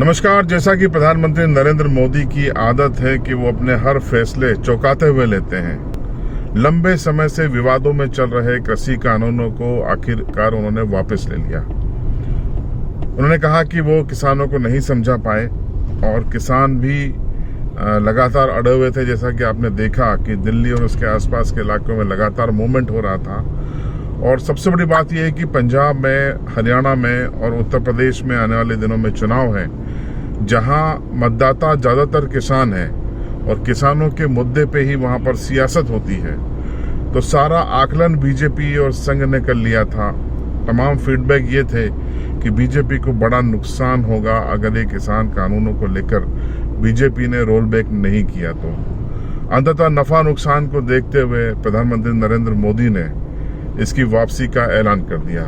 नमस्कार। जैसा कि प्रधानमंत्री नरेंद्र मोदी की आदत है कि वो अपने हर फैसले चौंकाते हुए लेते हैं, लंबे समय से विवादों में चल रहे कृषि कानूनों को आखिरकार उन्होंने वापस ले लिया। उन्होंने कहा कि वो किसानों को नहीं समझा पाए और किसान भी लगातार अड़े हुए थे। जैसा कि आपने देखा कि दिल्ली और उसके आसपास के इलाकों में लगातार मूवमेंट हो रहा था। और सबसे बड़ी बात यह है कि पंजाब में, हरियाणा में और उत्तर प्रदेश में आने वाले दिनों में चुनाव है, जहां मतदाता ज़्यादातर किसान हैं और किसानों के मुद्दे पे ही वहां पर सियासत होती है। तो सारा आकलन बीजेपी और संघ ने कर लिया था। तमाम फीडबैक ये थे कि बीजेपी को बड़ा नुकसान होगा अगर ये किसान कानूनों को लेकर बीजेपी ने रोल बैक नहीं किया। तो अंततः नफा नुकसान को देखते हुए प्रधानमंत्री नरेंद्र मोदी ने इसकी वापसी का ऐलान कर दिया।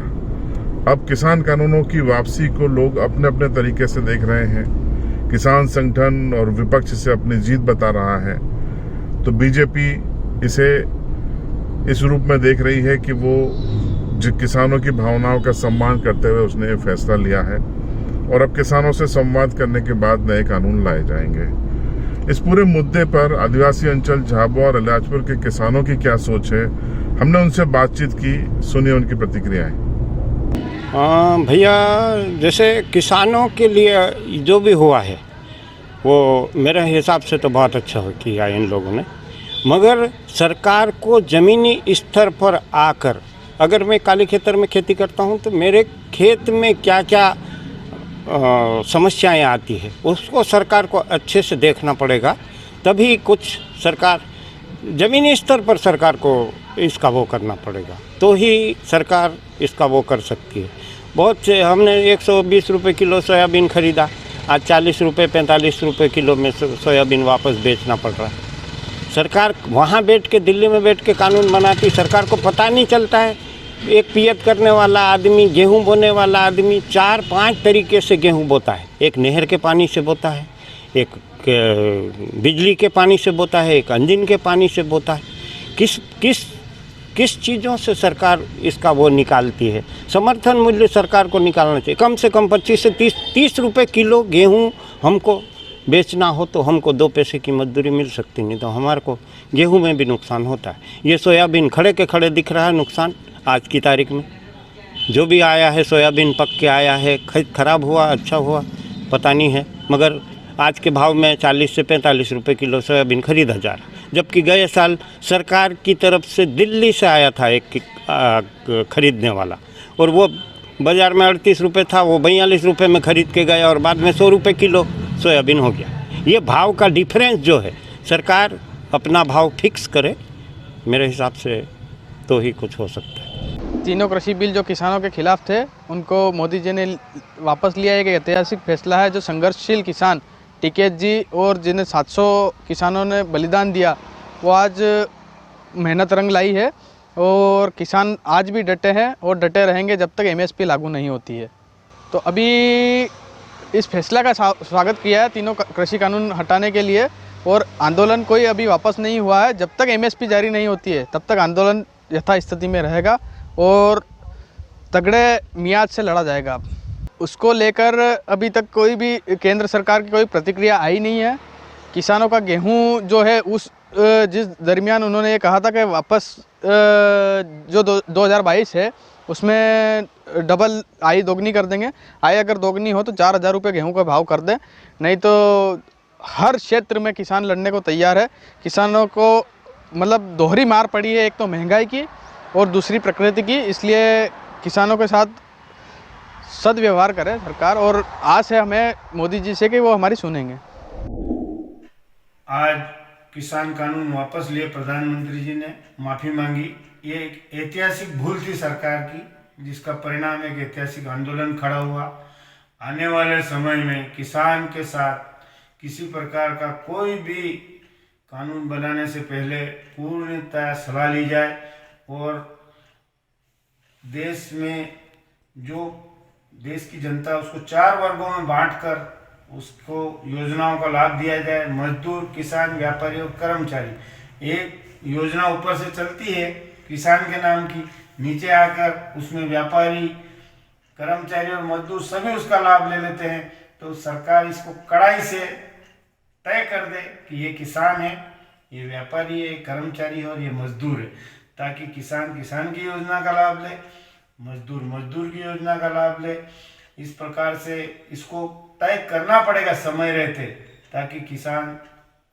अब किसान कानूनों की वापसी को लोग अपने अपने तरीके से देख रहे हैं। किसान संगठन और विपक्ष इसे अपनी जीत बता रहा है, तो बीजेपी इसे इस रूप में देख रही है कि वो किसानों की भावनाओं का सम्मान करते हुए उसने ये फैसला लिया है और अब किसानों से संवाद करने के बाद नए कानून लाए जाएंगे। इस पूरे मुद्दे पर आदिवासी अंचल झाबुआ और अलीराजपुर के किसानों की क्या सोच है, हमने उनसे बातचीत की, सुनिए उनकी प्रतिक्रियाएं। भैया, जैसे किसानों के लिए जो भी हुआ है वो मेरे हिसाब से तो बहुत अच्छा किया इन लोगों ने, मगर सरकार को ज़मीनी स्तर पर आकर, अगर मैं काली खेतर में खेती करता हूँ तो मेरे खेत में क्या क्या समस्याएं आती है उसको सरकार को अच्छे से देखना पड़ेगा। तभी कुछ सरकार ज़मीनी स्तर पर सरकार को इसका वो करना पड़ेगा, तो ही सरकार इसका वो कर सकती है। बहुत से हमने 120 रुपये किलो सोयाबीन ख़रीदा, आज 40 रुपये 45 रुपये किलो में सोयाबीन वापस बेचना पड़ रहा है। सरकार वहाँ बैठ के, दिल्ली में बैठ के कानून बनाती, सरकार को पता नहीं चलता है। एक पियत करने वाला आदमी, गेहूँ बोने वाला आदमी 4-5 तरीके से गेहूँ बोता है। एक नहर के पानी से बोता है, एक बिजली के पानी से बोता है, एक इंजन के पानी से बोता है। किस चीज़ों से सरकार इसका वो निकालती है? समर्थन मूल्य सरकार को निकालना चाहिए। कम से कम 25 से 30 रुपये किलो गेहूँ हमको बेचना हो तो हमको 2 पैसे की मजदूरी मिल सकती, नहीं तो हमारे को गेहूँ में भी नुकसान होता है। ये सोयाबीन खड़े के खड़े दिख रहा है नुकसान आज की तारीख में। जो भी आया है सोयाबीन पक के आया है, ख़राब हुआ अच्छा हुआ पता नहीं है, मगर आज के भाव में 40 से 45 रुपये किलो सोयाबीन खरीदा जा रहा। जबकि गए साल सरकार की तरफ से दिल्ली से आया था एक खरीदने वाला, और वो बाज़ार में 38 रुपये था, वो 42 रुपये में ख़रीद के गया और बाद में 100 रुपये किलो सोयाबीन हो गया। ये भाव का डिफरेंस जो है, सरकार अपना भाव फिक्स करे मेरे हिसाब से, तो ही कुछ हो सकता है। तीनों कृषि बिल जो किसानों के खिलाफ थे उनको मोदी जी ने वापस लिया। एक ऐतिहासिक फैसला है। जो संघर्षशील किसान टिकैत जी और जिन्हें 700 किसानों ने बलिदान दिया, वो आज मेहनत रंग लाई है और किसान आज भी डटे हैं और डटे रहेंगे जब तक MSP लागू नहीं होती है। तो अभी इस फैसला का स्वागत किया है तीनों कृषि कानून हटाने के लिए, और आंदोलन कोई अभी वापस नहीं हुआ है। जब तक MSP जारी नहीं होती है तब तक आंदोलन यथास्थिति में रहेगा और तगड़े मियाद से लड़ा जाएगा। उसको लेकर अभी तक कोई भी केंद्र सरकार की कोई प्रतिक्रिया आई नहीं है। किसानों का गेहूं जो है उस जिस दरमियान उन्होंने ये कहा था कि वापस जो 2022 है उसमें डबल आई दोगुनी कर देंगे। आई अगर दोगुनी हो तो 4,000 रुपये गेहूं का भाव कर दें, नहीं तो हर क्षेत्र में किसान लड़ने को तैयार है। किसानों को मतलब दोहरी मार पड़ी है, एक तो महंगाई की और दूसरी प्रकृति की, इसलिए किसानों के साथ सदव्यवहार करे सरकार, और आस है हमें मोदी जी से कि वो हमारी सुनेंगे। आज किसान कानून वापस लिए, प्रधानमंत्री जी ने माफ़ी मांगी। ये एक ऐतिहासिक भूल थी सरकार की, जिसका परिणाम एक ऐतिहासिक आंदोलन खड़ा हुआ। आने वाले समय में किसान के साथ किसी प्रकार का कोई भी कानून बनाने से पहले पूर्णतः सलाह ली जाए और देश में जो देश की जनता उसको 4 वर्गों में बांटकर उसको योजनाओं का लाभ दिया जाए। मजदूर, किसान, व्यापारी और कर्मचारी। एक योजना ऊपर से चलती है किसान के नाम की, नीचे आकर उसमें व्यापारी, कर्मचारी और मजदूर सभी उसका लाभ ले लेते हैं। तो सरकार इसको कड़ाई से तय कर दे कि ये किसान है, ये व्यापारी है, कर्मचारी है और ये मजदूर है, ताकि किसान किसान की योजना का लाभ ले, मजदूर मजदूर की योजना का लाभ ले। इस प्रकार से इसको तय करना पड़ेगा समय रहते, ताकि किसान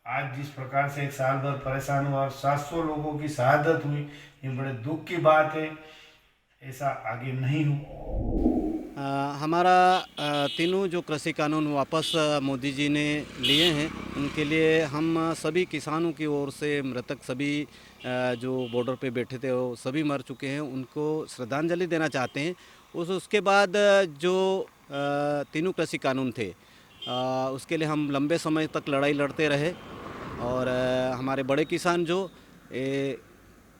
आज जिस प्रकार से एक साल भर परेशान हुआ और 700 लोगों की शहादत हुई, ये बड़े दुख की बात है, ऐसा आगे नहीं हो। हमारा तीनों जो कृषि कानून वापस मोदी जी ने लिए हैं, उनके लिए हम सभी किसानों की ओर से मृतक सभी जो बॉर्डर पे बैठे थे वो सभी मर चुके हैं, उनको श्रद्धांजलि देना चाहते हैं। उसके बाद जो तीनों कृषि कानून थे उसके लिए हम लंबे समय तक लड़ाई लड़ते रहे और हमारे बड़े किसान जो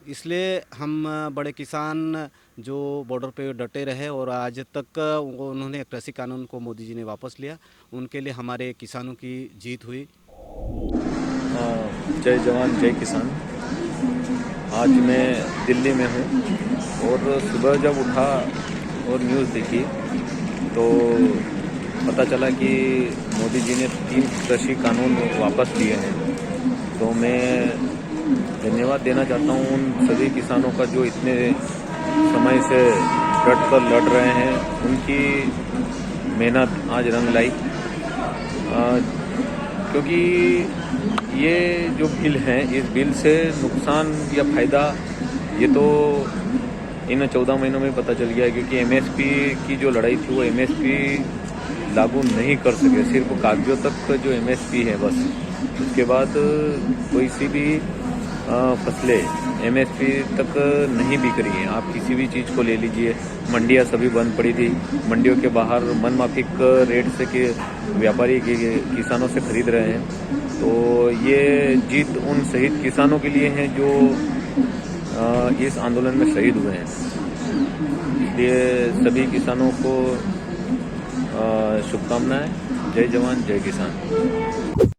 इसलिए हम बड़े किसान जो बॉर्डर पे डटे रहे और आज तक उन्होंने कृषि कानून को मोदी जी ने वापस लिया, उनके लिए हमारे किसानों की जीत हुई। जय जवान जय किसान। आज मैं दिल्ली में हूँ और सुबह जब उठा और न्यूज़ देखी तो पता चला कि मोदी जी ने 3 कृषि कानून वापस लिए हैं। तो मैं धन्यवाद देना चाहता हूँ उन सभी किसानों का जो इतने समय से डट कर लड़ रहे हैं, उनकी मेहनत आज रंग लाई। क्योंकि ये जो बिल हैं, इस बिल से नुकसान या फ़ायदा ये तो इन 14 महीनों में पता चल गया है, क्योंकि एमएसपी की जो लड़ाई थी वो एमएसपी लागू नहीं कर सके, सिर्फ कागजों तक जो एमएसपी है बस। उसके बाद कोई सी भी फसलें एमएसपी तक नहीं बिक रही हैं। आप किसी भी चीज़ को ले लीजिए, मंडियाँ सभी बंद पड़ी थी, मंडियों के बाहर मनमाफिक रेट से के व्यापारी किसानों से खरीद रहे हैं। तो ये जीत उन शहीद किसानों के लिए है जो इस आंदोलन में शहीद हुए हैं। इसलिए सभी किसानों को शुभकामनाएं। जय जवान जय किसान।